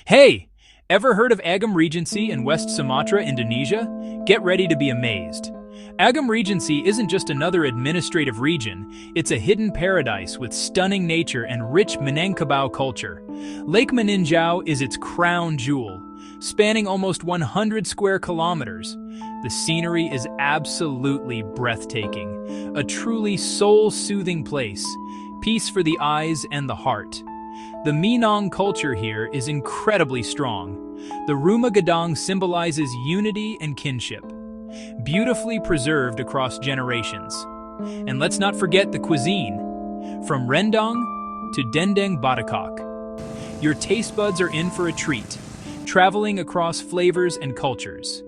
Hey! Ever heard of Agam Regency in West Sumatra, Indonesia? Get ready to be amazed. Agam Regency isn't just another administrative region, it's a hidden paradise with stunning nature and rich Minangkabau culture. Lake Meninjau is its crown jewel, spanning almost 100 square kilometers. The scenery is absolutely breathtaking, a truly soul-soothing place, peace for the eyes and the heart. The Minang culture here is incredibly strong. The Rumah Gadang symbolizes unity and kinship, beautifully preserved across generations. And let's not forget the cuisine, from rendang to dendeng batakak. Your taste buds are in for a treat, traveling across flavors and cultures.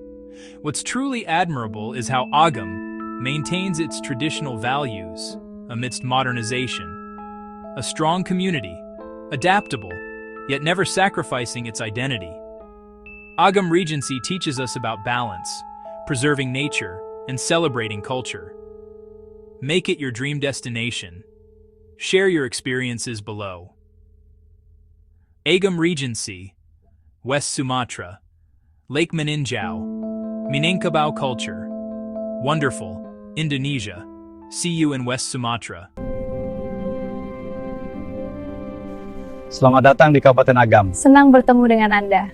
What's truly admirable is how Agam maintains its traditional values amidst modernization. A strong community, adaptable, yet never sacrificing its identity. Agam Regency teaches us about balance, preserving nature, and celebrating culture. Make it your dream destination. Share your experiences below. Agam Regency, West Sumatra, Lake Meninjau, Minangkabau culture. Wonderful, Indonesia. See you in West Sumatra. Selamat datang di Kabupaten Agam. Senang bertemu dengan Anda.